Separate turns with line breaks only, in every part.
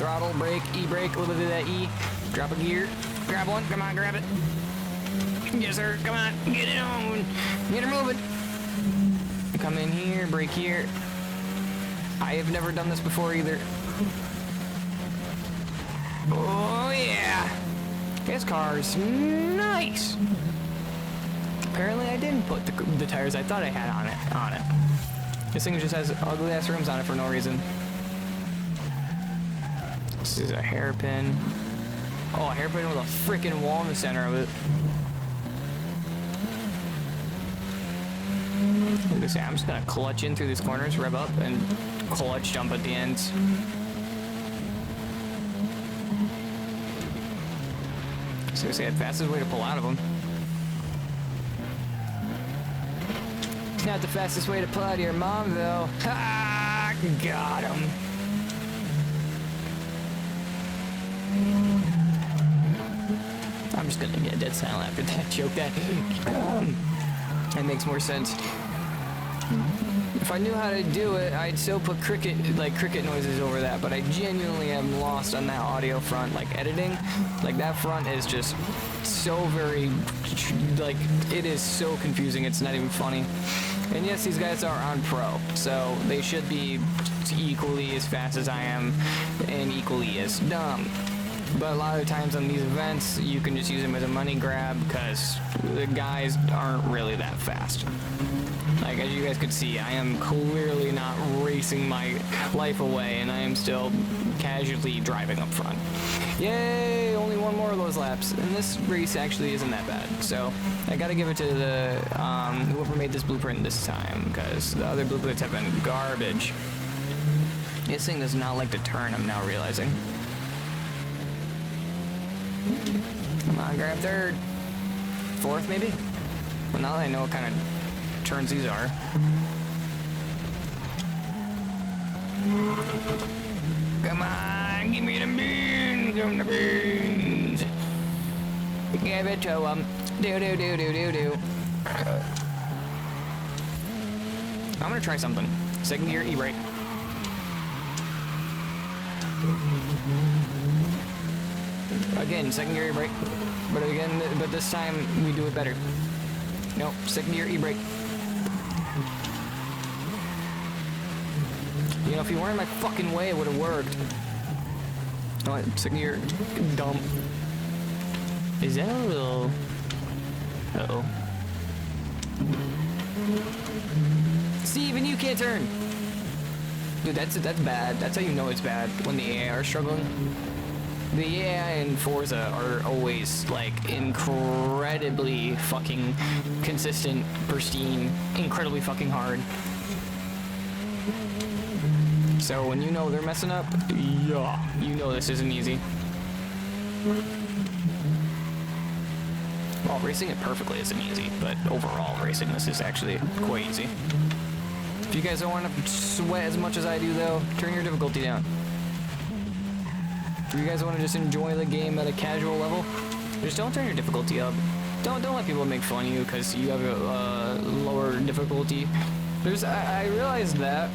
Throttle, brake, E-brake, a little bit of that E. Drop a gear. Grab one. Come on, grab it. Yes, sir. Come on. Get it on. Get her moving. Come in here. Brake here. I have never done this before either. Oh, yeah. This car's nice. Apparently, I didn't put the tires I thought I had on it. This thing just has ugly ass rims on it for no reason. This is a hairpin. Oh, a hairpin with a freaking wall in the center of it. Look at this. I'm just gonna clutch in through these corners, rev up, and clutch jump at the ends. Seriously, the fastest way to pull out of them. It's not the fastest way to pull out of your mom, though. Ha! Got him. I'm just gonna get dead silent after that joke. That makes more sense. If I knew how to do it, I'd still put cricket noises over that, but I genuinely am lost on that audio front, like editing. Like that front is just so very, like, it is so confusing, it's not even funny. And yes, these guys are on pro, so they should be equally as fast as I am and equally as dumb. But a lot of the times on these events, you can just use them as a money grab because the guys aren't really that fast. Like, as you guys could see, I am clearly not racing my life away, and I am still casually driving up front. Yay! Only one more of those laps, and this race actually isn't that bad. So, I gotta give it to the whoever made this blueprint this time, because the other blueprints have been garbage. This thing does not like to turn, I'm now realizing. Come on, grab third. Fourth, maybe? Well, now that I know what kind of turns these are. Come on, give me the beans, give me the beans. Give it to them. Do. I'm gonna try something. Second gear, E-brake. Again, second gear E-brake. But this time we do it better. Nope, second gear E-brake. You know, if you weren't in my fucking way, it would have worked. Oh, second gear, dump. Is that a little... Uh-oh. See, even you can't turn. Dude, that's bad. That's how you know it's bad, when the AI are struggling. The AI in Forza are always, like, incredibly fucking consistent, pristine, incredibly fucking hard. So when you know they're messing up, yeah, you know this isn't easy. Well, racing it perfectly isn't easy, but overall racing this is actually quite easy. If you guys don't want to sweat as much as I do, though, turn your difficulty down. If you guys want to just enjoy the game at a casual level, just don't turn your difficulty up. Don't let people make fun of you because you have a lower difficulty. I realized that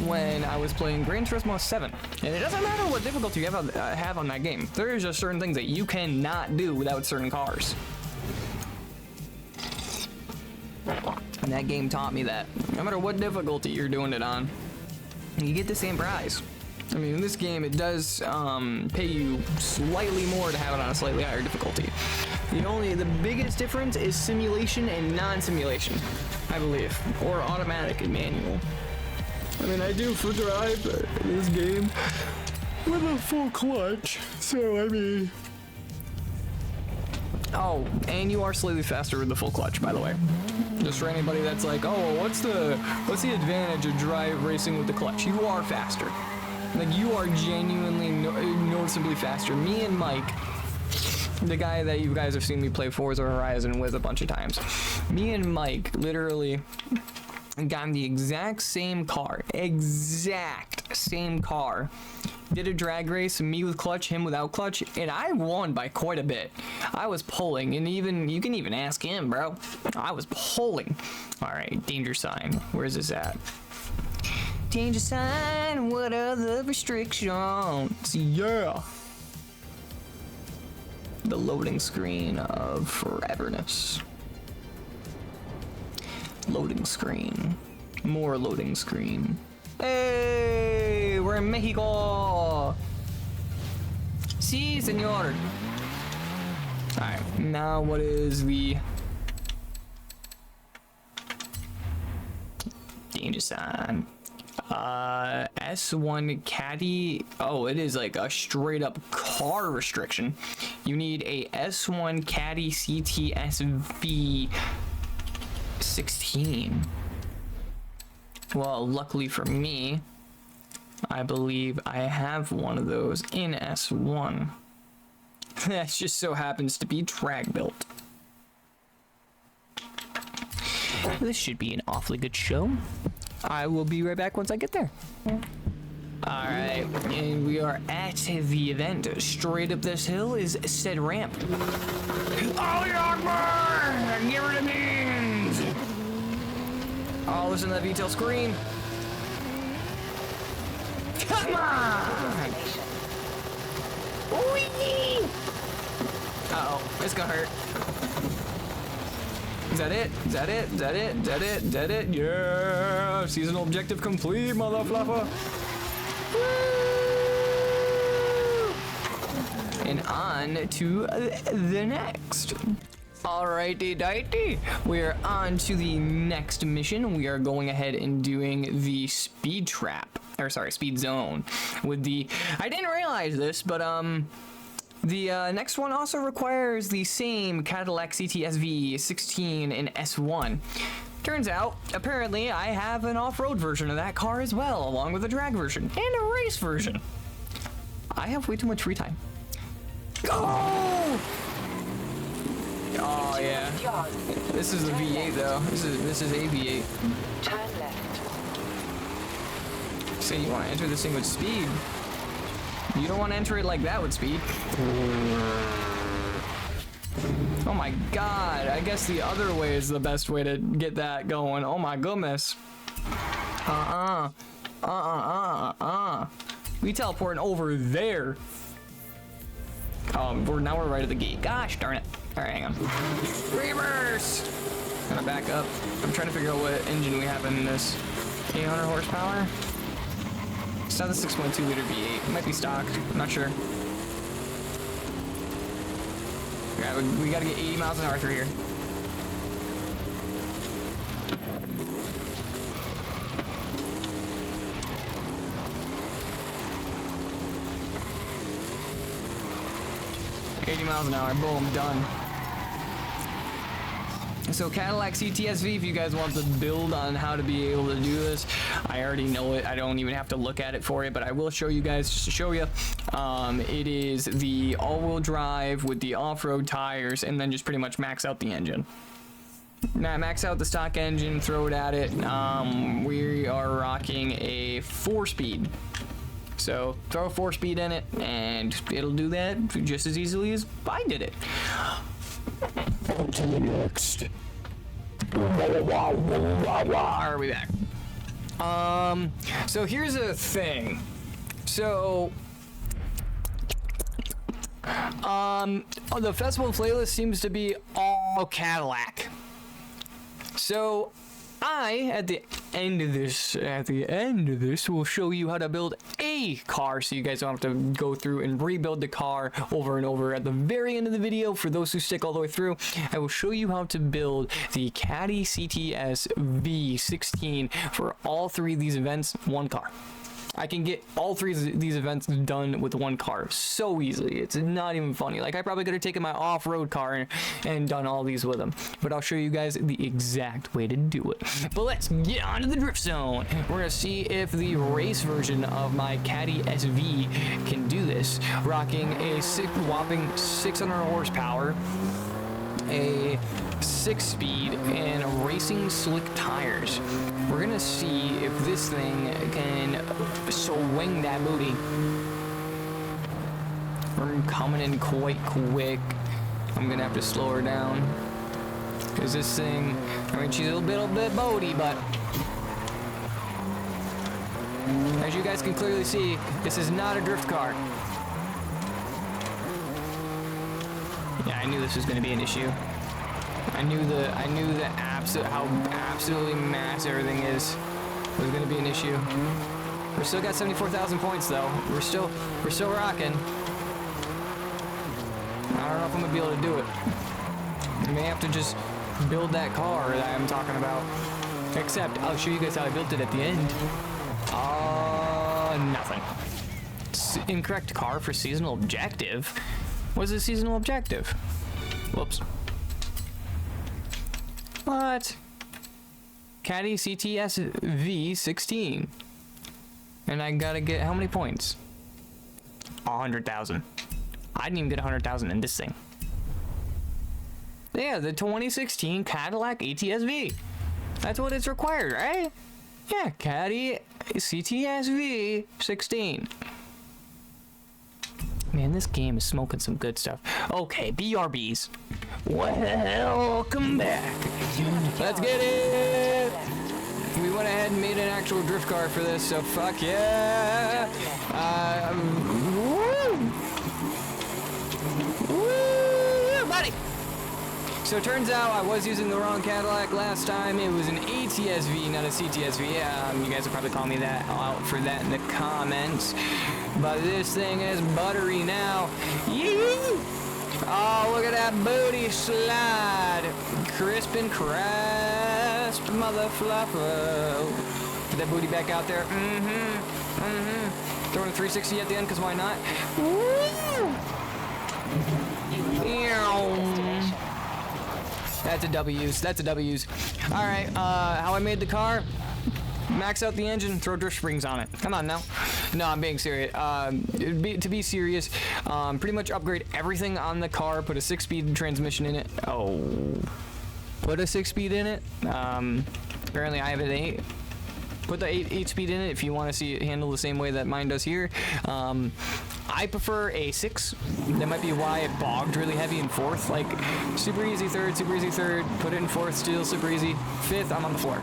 when I was playing Gran Turismo 7, and it doesn't matter what difficulty you have on that game. There is just certain things that you cannot do without certain cars. And that game taught me that no matter what difficulty you're doing it on, you get the same prize. I mean, in this game, it does pay you slightly more to have it on a slightly higher difficulty. The biggest difference is simulation and non-simulation, I believe, or automatic and manual. I mean, I do for drive in this game with a full clutch, so I mean... Oh, and you are slightly faster with the full clutch, by the way. Just for anybody that's like, oh, what's the advantage of drive racing with the clutch? You are faster. Like, you are genuinely noticeably faster. Me and Mike, the guy that you guys have seen me play Forza Horizon with a bunch of times, me and Mike literally got in the exact same car, did a drag race, me with clutch, him without clutch, and I won by quite a bit. I was pulling, and you can even ask him, bro. I was pulling. All right, danger sign. Where's this at? Danger sign, what are the restrictions? Yeah. The loading screen of foreverness. Loading screen. More loading screen. Hey, we're in Mexico. Si, senor. Alright, now what is the danger sign? S1 caddy. Oh, it is like a straight up car restriction. You need a S1 caddy CTSV 16. Well, luckily for me, I believe I have one of those in S1. That just so happens to be drag built. This should be an awfully good show. I will be right back once I get there. Alright, and we are at the event. Straight up this hill is said ramp. Ali Akbar! Give her the means! Oh, listen to that VTEL scream. Come on! Whee! Uh-oh, it's gonna hurt. Is that it? Is that it? Is that it? Is that it? Is that it? Yeah! Seasonal objective complete, mother fluffer! Woo! And on to the next. Alrighty dighty, we're on to the next mission. We are going ahead and doing the speed trap, or sorry, speed zone with the, I didn't realize this, but the next one also requires the same Cadillac CTSV 16 in S1. Turns out, apparently, I have an off-road version of that car as well, along with a drag version and a race version. I have way too much free time. Go! Oh yeah. This is the V8 though. This is a V8.
Turn left.
So you want to enter this thing with speed. You don't want to enter it like that with speed. Oh my god, I guess the other way is the best way to get that going. Oh my goodness. We teleporting over there. Now we're right at the gate. Gosh darn it. Alright, hang on. Reverse! Gonna back up. I'm trying to figure out what engine we have in this. 800 horsepower? It's not the 6.2 liter V8. It might be stock. I'm not sure. Yeah, we gotta get 80 miles an hour through here. $80 an hour, boom, done. So Cadillac CTSV, if you guys want the build on how to be able to do this, I already know it. I don't even have to look at it for you, but I will show you guys just to show you. It is the all-wheel drive with the off-road tires, and then just pretty much max out the engine. Now max out the stock engine, throw it at it. We are rocking a 4-speed. So throw a 4-speed in it, and it'll do that just as easily as I did it. On to the next. Are we back? So here's a thing. So, the festival playlist seems to be all Cadillac. So, at the end of this, will show you how to build a car, so you guys don't have to go through and rebuild the car over and over. At the very end of the video, for those who stick all the way through, I will show you how to build the Caddy CTS V16 for all 3 of these events, one car. I can get all 3 of these events done with one car so easily. It's not even funny. Like, I probably could have taken my off-road car and done all these with them. But I'll show you guys the exact way to do it. But let's get on to the drift zone. We're going to see if the race version of my Caddy SV can do this. Rocking a whopping 600 horsepower, a 6-speed, and racing slick tires. We're gonna see if this thing can swing that booty. We're coming in quite quick. I'm gonna have to slow her down, because this thing, I mean, she's a little bit boaty, but As you guys can clearly see, this is not a drift car. Yeah, I knew this was going to be an issue. I knew how absolutely massive everything is. It was going to be an issue. We still got 74,000 points though. We're still rocking. I don't know if I'm gonna be able to do it. I may have to just build that car that I'm talking about. Except I'll show you guys how I built it at the end. Nothing. Incorrect car for seasonal objective. What is a seasonal objective? Whoops. What? Caddy CTS V16. And I gotta get how many points? 100,000. I didn't even get 100,000 in this thing. Yeah, the 2016 Cadillac ATS-V. That's what it's required, right? Yeah, Caddy CTS V16. Man, this game is smoking some good stuff. Okay, BRBs. Welcome back. Let's get it. We went ahead and made an actual drift car for this, so fuck yeah. Woo, buddy. So it turns out I was using the wrong Cadillac last time. It was an ATS-V, not a CTS-V. You guys will probably call me that out for that in the comments. But this thing is buttery now. Yee! Oh, look at that booty slide. Crisp and crisp, mother fluffer. Get that booty back out there. Throwing a 360 at the end, because why not? Woo! That's a W's. That's a W's. All right, how I made the car? Max out the engine, throw drift springs on it. Come on now. No, I'm being serious. To be serious, pretty much upgrade everything on the car, put a 6-speed transmission in it. Oh. Put a 6-speed in it. Apparently I have an 8. Put the 8-speed in it if you want to see it handle the same way that mine does here. I prefer a 6. That might be why it bogged really heavy in 4th. Like, super easy 3rd, super easy 3rd. Put it in 4th, still super easy. 5th, I'm on the floor.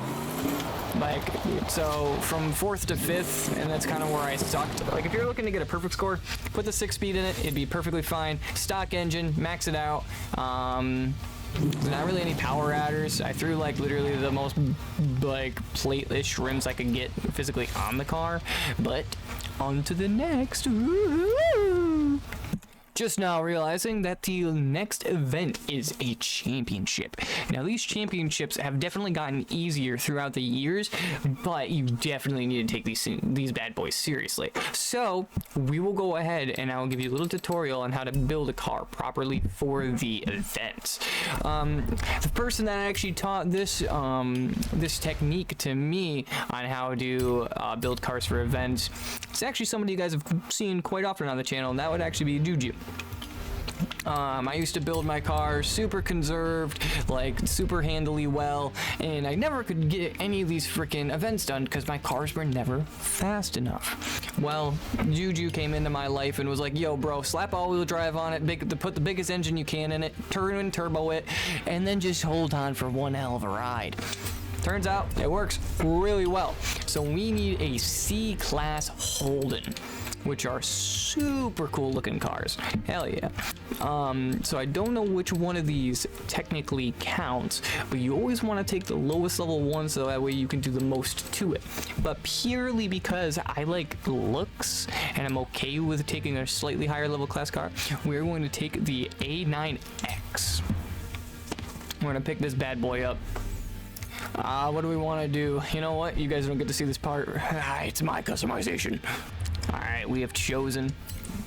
Like, so from 4th to 5th, and that's kind of where I sucked. Like, if you're looking to get a perfect score, put the 6-speed in it, it'd be perfectly fine. Stock engine, max it out. There's not really any power adders. I threw like literally the most like plate-ish rims I could get physically on the car, but on to the next. Woo-hoo! Just now realizing that the next event is a championship. Now these championships have definitely gotten easier throughout the years, but you definitely need to take these bad boys seriously. So we will go ahead and I will give you a little tutorial on how to build a car properly for the events. The person that actually taught this this technique to me on how to build cars for events, it's actually somebody you guys have seen quite often on the channel, and that would actually be Juju. I used to build my car super conserved, like super handily well, and I never could get any of these freaking events done because my cars were never fast enough. Well, Juju came into my life and was like, yo bro, slap all-wheel drive on it, put the biggest engine you can in it, turn and turbo it, and then just hold on for one hell of a ride. Turns out it works really well. So we need a C-Class Holden, which are super cool looking cars. Hell yeah. So I don't know which one of these technically counts, but you always want to take the lowest level one so that way you can do the most to it. But purely because I like looks and I'm okay with taking a slightly higher level class car, we're going to take the A9X. We're going to pick this bad boy up. What do we want to do? You know what? You guys don't get to see this part. It's my customization. Alright, we have chosen.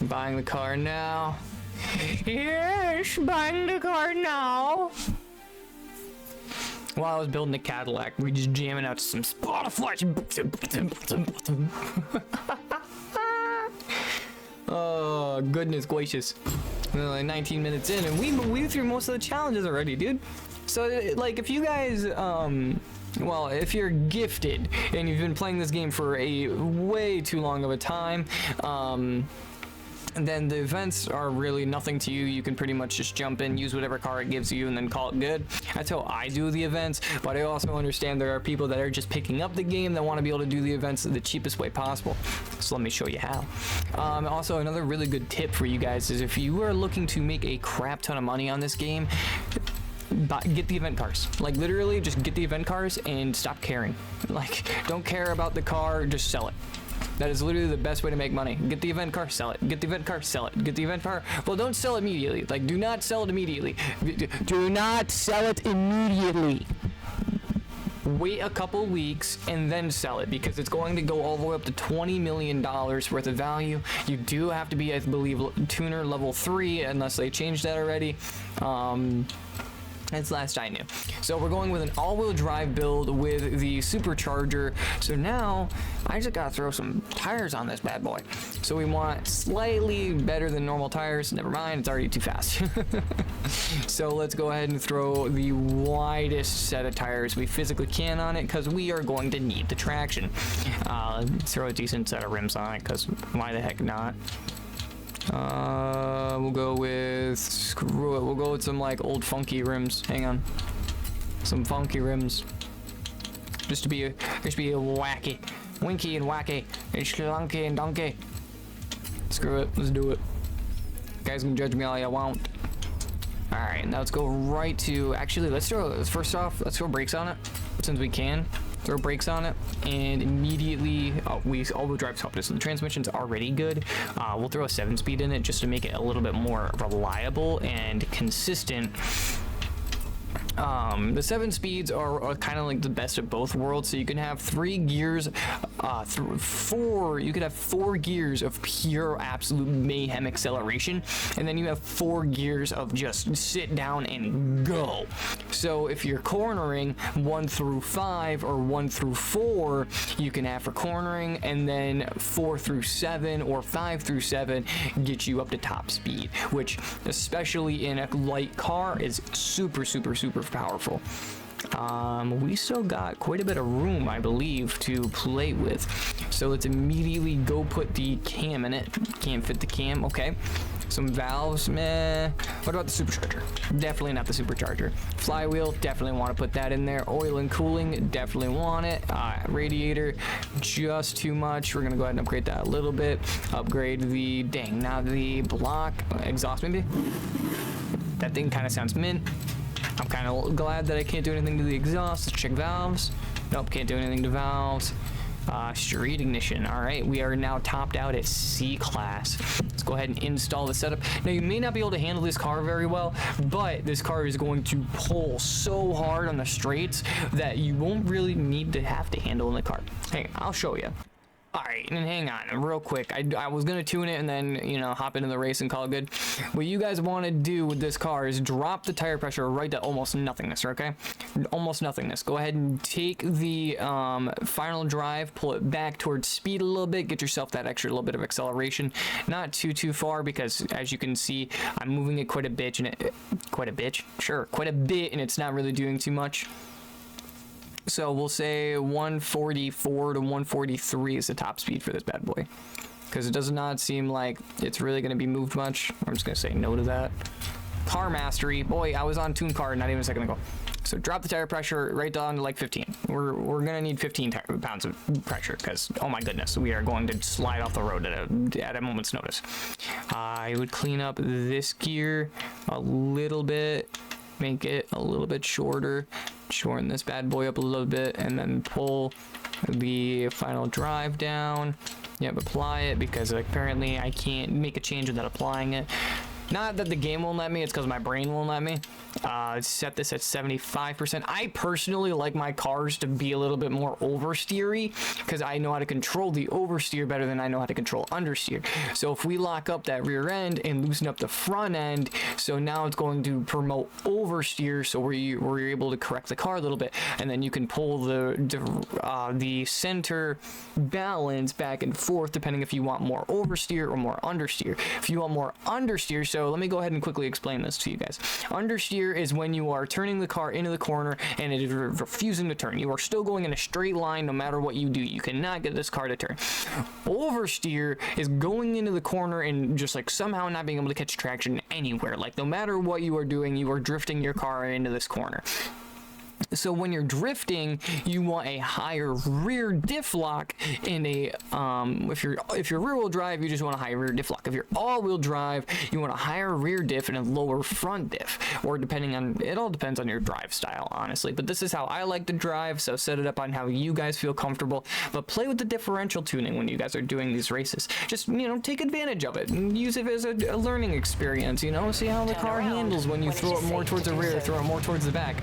Buying the car now. Yes, buying the car now. While I was building the Cadillac, we just jamming out some Spotify. Oh, goodness gracious. We're like 19 minutes in, and we through most of the challenges already, dude. So, like, if you guys, well, if you're gifted and you've been playing this game for a way too long of a time, And then the events are really nothing to you. You can pretty much just jump in, use whatever car it gives you, and then call it good. That's how I do the events, but I also understand there are people that are just picking up the game that want to be able to do the events the cheapest way possible. So let me show you how. Also, another really good tip for you guys is if you are looking to make a crap ton of money on this game, get the event cars. Like, literally, just get the event cars and stop caring. Like, don't care about the car, just sell it. That is literally the best way to make money. Get the event car, sell it. Get the event car, sell it. Get the event car. Well, don't sell it immediately. Like, do not sell it immediately. Do not sell it immediately. Wait a couple weeks and then sell it, because it's going to go all the way up to $20 million worth of value. You do have to be, I believe, tuner level 3, unless they changed that already. That's last I knew. So we're going with an all-wheel drive build with the supercharger. So now I just gotta throw some tires on this bad boy. So we want slightly better than normal tires. Never mind, it's already too fast. So let's go ahead and throw the widest set of tires we physically can on it, because we are going to need the traction. Throw a decent set of rims on it, because why the heck not? We'll go with, screw it, we'll go with some like old funky rims. Hang on, some funky rims, just to be wacky, winky and wacky and schlunky and donkey. Screw it, let's do it. You guys can judge me all you want. All right, now let's go right to, actually let's throw, first off, let's throw brakes on it, since we can. Throw brakes on it, and immediately all-wheel drive's helped us. So the transmission's already good. We'll throw a 7-speed in it just to make it a little bit more reliable and consistent. The 7 speeds are kind of like the best of both worlds. So you can have 3 gears, you could have 4 gears of pure absolute mayhem acceleration, and then you have 4 gears of just sit down and go. So if you're cornering 1 through 5 or 1 through 4, you can have for cornering, and then 4 through 7 or 5 through 7 get you up to top speed, which especially in a light car is super powerful. We still got quite a bit of room, I believe, to play with. So let's immediately go put the cam in it. Can't fit the cam, okay. Some valves, meh. What about the supercharger? Definitely not the supercharger. Flywheel, definitely want to put that in there. Oil and cooling, definitely want it. Radiator, just too much. We're gonna go ahead and upgrade that a little bit. Upgrade the, now the block, exhaust maybe. That thing kind of sounds mint. I'm kind of glad that I can't do anything to the exhaust. Let's check valves. Nope, can't do anything to valves. Street ignition. All right, we are now topped out at C class. Let's go ahead and install the setup. Now, you may not be able to handle this car very well, but this car is going to pull so hard on the straights that you won't really need to have to handle in the car. Hey, I'll show you. All right, and hang on real quick. I was gonna tune it and then, you know, hop into the race and call it good. What you guys want to do with this car is drop the tire pressure right to almost nothingness, okay? Almost nothingness. Go ahead and take the final drive, pull it back towards speed a little bit, get yourself that extra little bit of acceleration. Not too far, because as you can see, I'm moving it quite a bit, and quite a bit, and it's not really doing too much. So we'll say 144 to 143 is the top speed for this bad boy, because it does not seem like it's really going to be moved much. I'm just going to say no to that. Car mastery. Boy, I was on tune car not even a second ago. So drop the tire pressure right down to like 15. We're going to need 15 pounds of pressure, because, oh my goodness, we are going to slide off the road at a moment's notice. I would clean up this gear a little bit. Make it a little bit shorter, shorten this bad boy up a little bit, and then pull the final drive down. Yep, apply it, because apparently I can't make a change without applying it. Not that the game won't let me, it's because my brain won't let me. Set this at 75%. I personally like my cars to be a little bit more oversteery, because I know how to control the oversteer better than I know how to control understeer. So if we lock up that rear end and loosen up the front end, so now it's going to promote oversteer, so where you're able to correct the car a little bit, and then you can pull the center balance back and forth depending if you want more oversteer or more understeer. If you want more understeer, So let me go ahead and quickly explain this to you guys. Understeer is when you are turning the car into the corner and it is refusing to turn. You are still going in a straight line no matter what you do. You cannot get this car to turn. Oversteer is going into the corner and just like somehow not being able to catch traction anywhere. Like no matter what you are doing, you are drifting your car into this corner. So when you're drifting, you want a higher rear diff lock and a if you're rear wheel drive, you just want a higher rear diff lock. If you're all wheel drive, you want a higher rear diff and a lower front diff, or depending on, it all depends on your drive style, honestly. But this is how I like to drive, so set it up on how you guys feel comfortable. But play with the differential tuning when you guys are doing these races. Just, you know, take advantage of it and use it as a learning experience, you know, see how the car handles when you throw it more towards the rear, throw it more towards the back.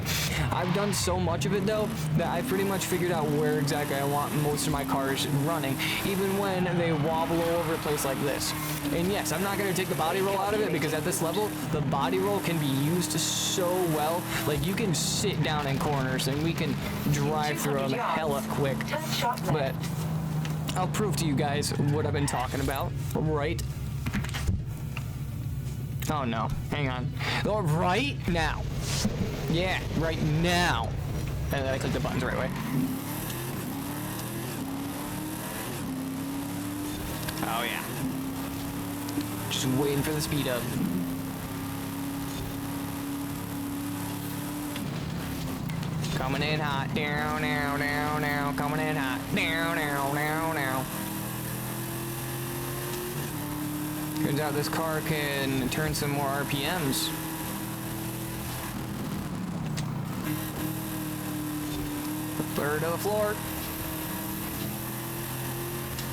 I've done so much of it though that I pretty much figured out where exactly I want most of my cars running, even when they wobble all over the place like this. And yes, I'm not going to take the body roll out of it because at this level the body roll can be used so well. Like you can sit down in corners and we can drive through them hella quick. But I'll prove to you guys what I've been talking about right. Oh no, hang on. Oh, right now. Yeah, right now. And then I click the buttons the right way. Oh yeah. Just waiting for the speed up. Coming in hot. Down, down, down, down. Coming in hot. Down, down, down, down. Turns out this car can turn some more RPMs. Third to the floor.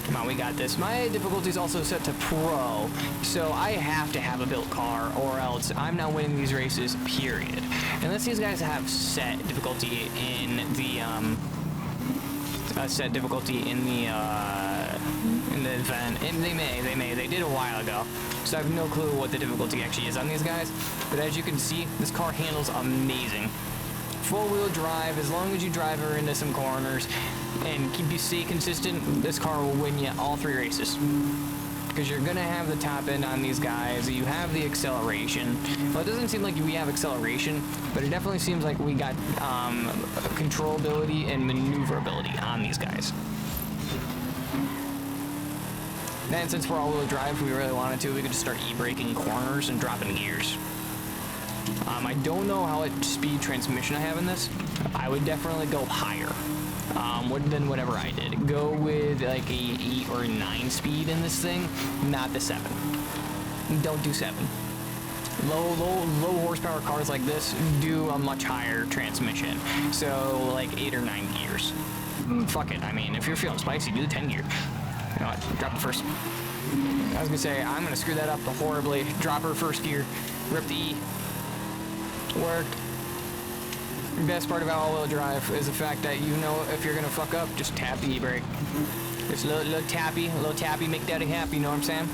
Come on, we got this. My difficulty is also set to pro, so I have to have a built car or else I'm not winning these races, period. Unless these guys have set difficulty in the event, and they did a while ago, so I have no clue what the difficulty actually is on these guys. But as you can see, this car handles amazing. Four-wheel drive, as long as you drive her into some corners and stay consistent, this car will win you all 3 races. Because you're gonna have the top end on these guys, you have the acceleration. Well, it doesn't seem like we have acceleration, but it definitely seems like we got controllability and maneuverability on these guys. And since we're all-wheel drive, if we really wanted to, we could just start e-braking corners and dropping gears. I don't know how much speed transmission I have in this. I would definitely go higher than whatever I did. Go with like a 8 or 9 speed in this thing, not the 7. Don't do 7. Low horsepower cars like this do a much higher transmission. So like 8 or 9 gears. Fuck it. I mean, if you're feeling spicy, do the 10 gear. You know what? Drop the first. I was gonna say I'm gonna screw that up horribly. Drop her first gear. Rip the E. Worked. The best part about all-wheel drive is the fact that you know if you're gonna fuck up, just tap the e-brake. Just a little tappy, make daddy happy, you know what I'm saying?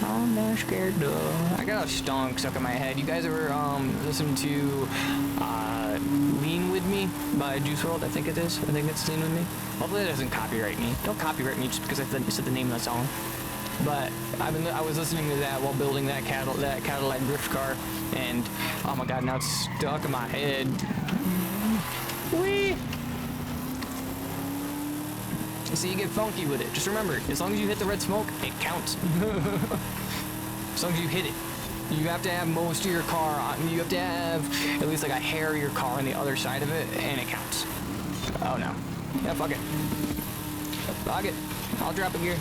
I'm not scared though. I got a stonk stuck in my head. You guys ever listen to Lean With Me by Juice WRLD? I think it is. I think it's Lean With Me. Hopefully it doesn't copyright me. Don't copyright me just because I said the name of the song. But I was listening to that while building that Cadillac drift car, and oh my god, now it's stuck in my head. Whee! So you get funky with it. Just remember, as long as you hit the red smoke, it counts. As long as you hit it. You have to have most of your car on. You have to have at least like a hair of your car on the other side of it, and it counts. Oh no. Yeah, fuck it. Fuck it. I'll drop a gear.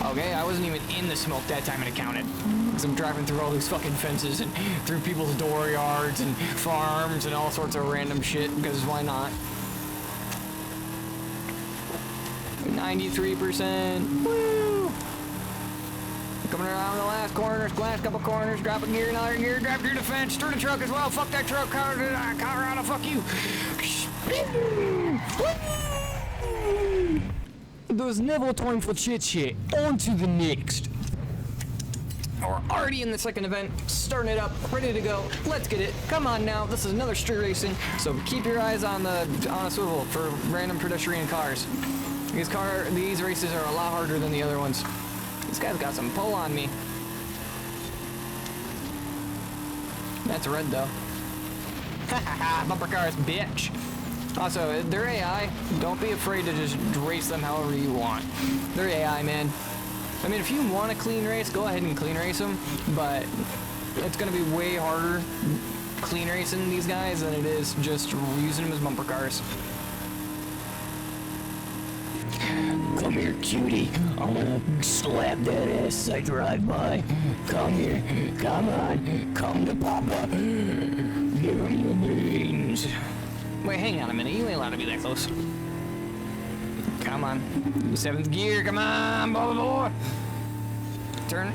Okay, I wasn't even in the smoke that time and it counted. Because I'm driving through all these fucking fences and through people's door yards and farms and all sorts of random shit, because why not? 93%. Woo! Coming around the last couple corners, drop a gear, another gear, drop through the fence, through the truck as well. Fuck that truck, Colorado, fuck you. Those never time for chit-chat. On to the next. We're already in the second event, starting it up, ready to go. Let's get it. Come on now. This is another street racing, so keep your eyes on a swivel for random pedestrian cars. These races are a lot harder than the other ones. This guy's got some pull on me. That's red though. Bumper cars, bitch. Also, they're AI. Don't be afraid to just race them however you want. They're AI, man. I mean, if you want a clean race, go ahead and clean race them, but it's gonna be way harder clean racing these guys than it is just using them as bumper cars.
Come here, cutie. I'm gonna slap that ass as I drive by. Come here. Come on. Come to Papa. Give me the beans.
Wait, hang on a minute. You ain't allowed to be that close. Come on. 7th gear. Come on, boy. Turn.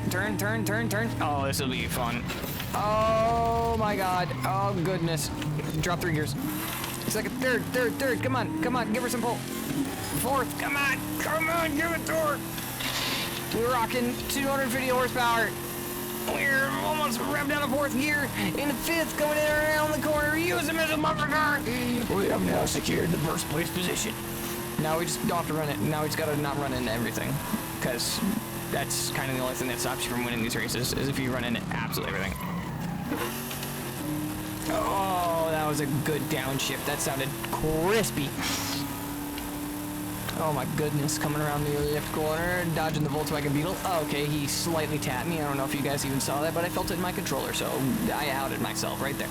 Oh, this will be fun. Oh my god. Oh goodness. Drop 3 gears. Second, third. Come on. Give her some pull. 4th. Come on. Give it to her. We're rocking 250 horsepower. We're almost revved down the 4th gear. In the 5th, coming in around the corner. Use him as a bumper car.
We have now secured the first place position.
Now we just don't have to run it. Now we just gotta not run into everything. Because that's kind of the only thing that stops you from winning these races, is if you run into absolutely everything. Oh, that was a good downshift. That sounded crispy. Oh my goodness, coming around the left corner, dodging the Volkswagen Beetle. Oh, okay, he slightly tapped me. I don't know if you guys even saw that, but I felt it in my controller, so I outed myself right there.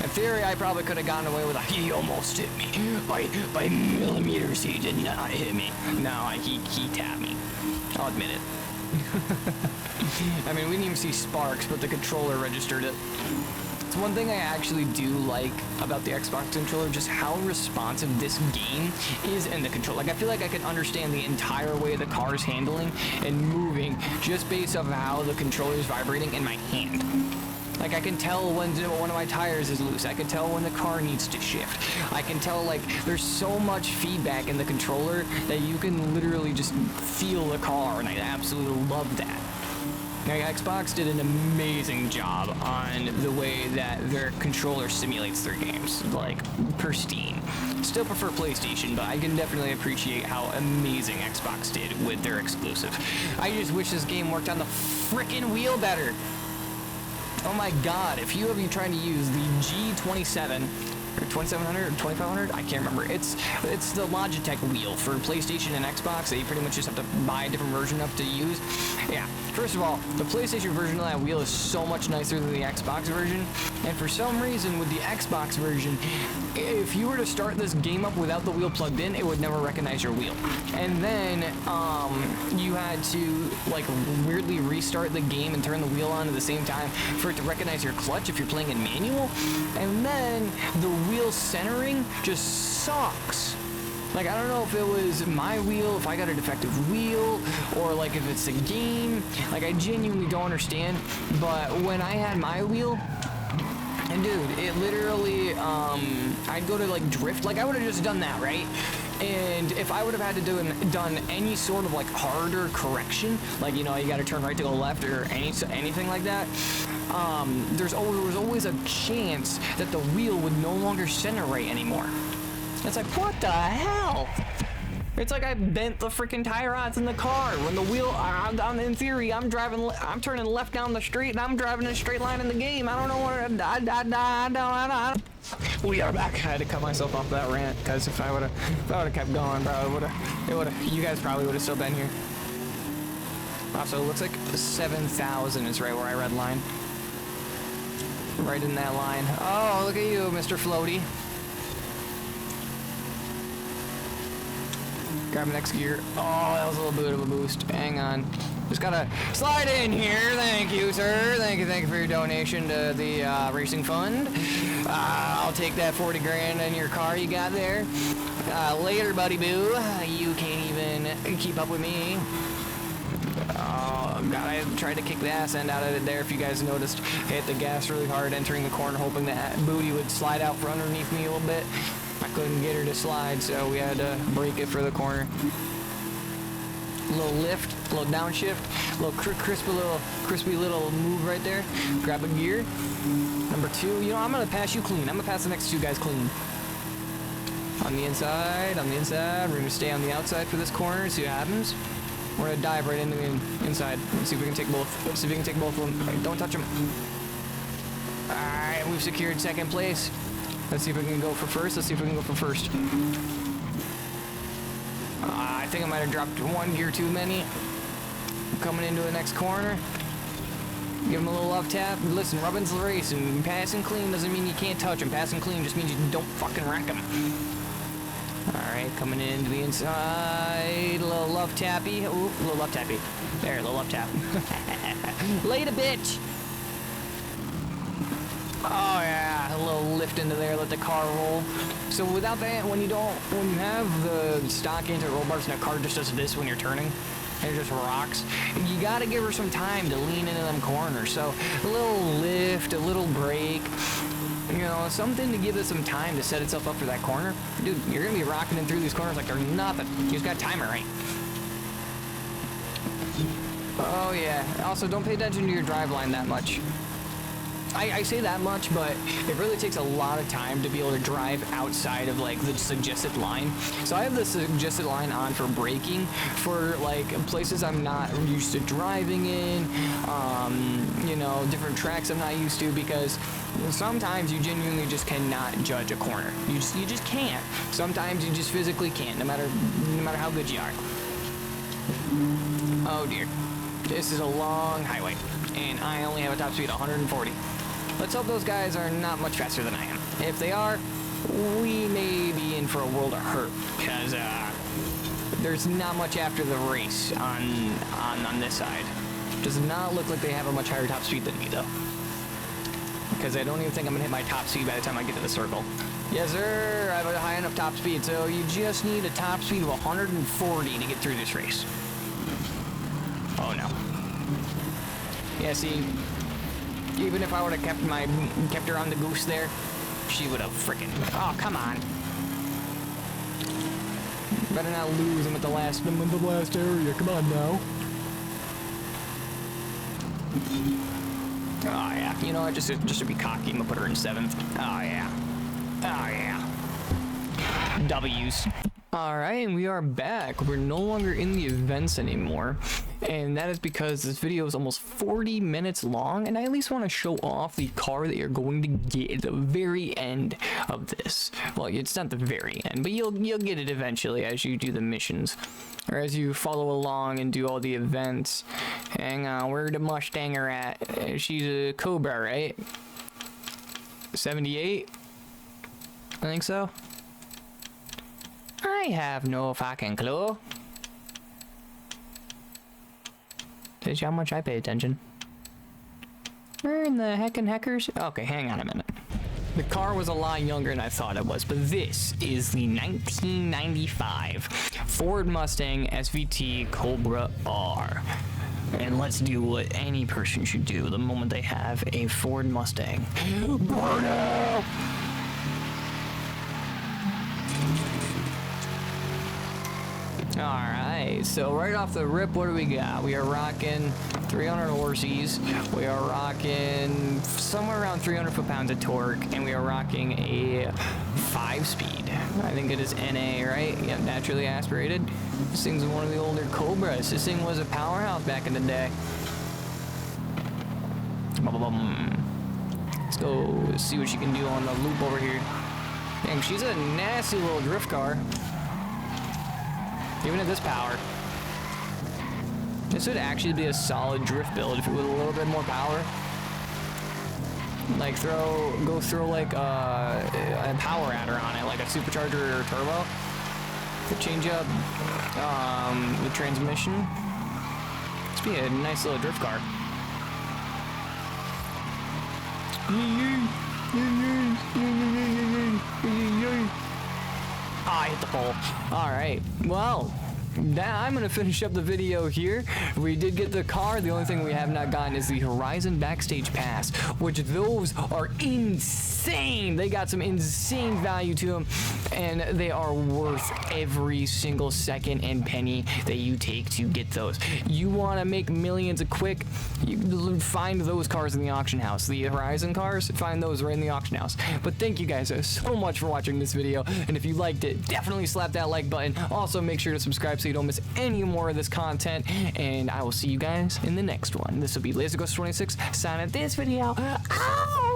In theory, I probably could have gotten away with a
he almost hit me. By millimeters, he did not hit me.
No, he tapped me. I'll admit it. I mean, we didn't even see sparks, but the controller registered it. It's one thing I actually do like about the Xbox controller, just how responsive this game is in the controller. Like, I feel like I can understand the entire way the car is handling and moving just based off of how the controller is vibrating in my hand. Like, I can tell when one of my tires is loose. I can tell when the car needs to shift. I can tell, like, there's so much feedback in the controller that you can literally just feel the car, and I absolutely love that. Now, Xbox did an amazing job on the way that their controller simulates their games, like, pristine. Still prefer PlayStation, but I can definitely appreciate how amazing Xbox did with their exclusive. I just wish this game worked on the frickin' wheel better. Oh my god, if you have been trying to use the G27 or 2700 or 2500, I can't remember. It's the Logitech wheel for PlayStation and Xbox that you pretty much just have to buy a different version of to use. Yeah, first of all, the PlayStation version of that wheel is so much nicer than the Xbox version, and for some reason with the Xbox version, if you were to start this game up without the wheel plugged in, it would never recognize your wheel. And then you had to like weirdly restart the game and turn the wheel on at the same time for it to recognize your clutch if you're playing in manual. And then the wheel centering just sucks. Like, I don't know if it was my wheel, if I got a defective wheel, or like if it's the game. Like, I genuinely don't understand. But when I had my wheel, and dude, it literally, I'd go to like drift, like I would have just done that, right? And if I would have had to done any sort of like harder correction, like, you know, you got to turn right to go left or anything like that, there was always a chance that the wheel would no longer center right anymore. It's like, what the hell? It's like I bent the freaking tie rods in the car when the wheel. In theory, I'm turning left down the street and I'm driving in a straight line in the game. I don't know what. We are back. I had to cut myself off that rant because if I would have kept going, bro, you guys probably would have still been here. Also, it looks like 7,000 is right where I red line. Right in that line. Oh, look at you, Mr. Floaty. Grab next gear. Oh, that was a little bit of a boost. Hang on. Just gotta slide in here. Thank you, sir. Thank you for your donation to the racing fund. I'll take that 40 grand in your car you got there. Later, buddy boo. You can't even keep up with me. Oh, God, I tried to kick the ass end out of it there. If you guys noticed, hit the gas really hard entering the corner, hoping that booty would slide out from underneath me a little bit. I couldn't get her to slide, so we had to break it for the corner. A little lift, a little downshift, a little crispy little move right there. Grab a gear. Number 2. You know, I'm gonna pass you clean. I'm gonna pass the next 2 guys clean. On the inside, on the inside. We're gonna stay on the outside for this corner, see what happens. We're gonna dive right into the inside. Let's see if we can take both. Let's see if we can take both of them. Right, don't touch them. Alright, we've secured second place. Let's see if we can go for first. Let's see if we can go for first. I think I might have dropped one gear too many. Coming into the next corner. Give him a little love tap. Listen, rubbing's the race, and passing clean doesn't mean you can't touch him. Passing clean just means you don't fucking wreck him. Alright, coming into the inside. A little love tappy. Ooh, a little love tappy. There, a little love tap. Later, bitch! Oh yeah, a little lift into there, let the car roll. So without that, when you have the stock anti-roll bars and the car just does this when you're turning, and it just rocks, you gotta give her some time to lean into them corners. So a little lift, a little brake, you know, something to give it some time to set itself up for that corner. Dude, you're gonna be rocking in through these corners like they're nothing. You just gotta time it right. Oh yeah, also don't pay attention to your drive line that much. I say that much, but it really takes a lot of time to be able to drive outside of like the suggested line. So I have the suggested line on for braking for like places I'm not used to driving in, you know, different tracks I'm not used to, because sometimes you genuinely just cannot judge a corner. You just can't. Sometimes you just physically can't, no matter how good you are. Oh dear. This is a long highway, and I only have a top speed of 140. Let's hope those guys are not much faster than I am. If they are, we may be in for a world of hurt, because there's not much after the race on this side. Does not look like they have a much higher top speed than me, though. Because I don't even think I'm going to hit my top speed by the time I get to the circle. Yes, sir, I have a high enough top speed, so you just need a top speed of 140 to get through this race. Oh, no. Yeah, see... Even if I would have kept her on the goose there, she would have freaking... Oh, come on. Better not lose him at the last area. Come on now. Oh, yeah. You know what? Just to be cocky, I'm gonna put her in 7th. Oh, yeah. Oh, yeah. W's. Alright, and we are back. We're no longer in the events anymore. And that is because this video is almost 40 minutes long, and I at least want to show off the car that you're going to get at the very end of this. Well, it's not the very end, but you'll get it eventually as you do the missions, or as you follow along and do all the events. Hang on, where the Mustanger at? She's a Cobra, right? 78? I think so. I have no fucking clue. Tells you how much I pay attention. Where in the heckin' heckers? Okay, hang on a minute. The car was a lot younger than I thought it was, but this is the 1995 Ford Mustang SVT Cobra R. And let's do what any person should do the moment they have a Ford Mustang. Burnout! Alright, so right off the rip, what do we got? We are rocking 300 horses, we are rocking somewhere around 300 foot-pounds of torque, and we are rocking a 5-speed. I think it is NA, right? Yep, naturally aspirated. This thing's one of the older Cobras. This thing was a powerhouse back in the day. Let's go see what she can do on the loop over here. Dang, she's a nasty little drift car. Even at this power. This would actually be a solid drift build if it was a little bit more power. Like go throw like a power adder on it, like a supercharger or a turbo. To change up the transmission. This would be a nice little drift car. Oh, I hit the pole. Alright, well, I'm gonna finish up the video here. We did get the car. The only thing we have not gotten is the Horizon Backstage Pass, which those are insane. They got some insane value to them, and they are worth every single second and penny that you take to get those. You want to make millions quick, you find those cars in the auction house. The Horizon cars, find those right in the auction house. But thank you guys so much for watching this video, and if you liked it, definitely slap that like button. Also, make sure to subscribe so you don't miss any more of this content, and I will see you guys in the next one. This will be LaserGhost26 signing this video. Ow!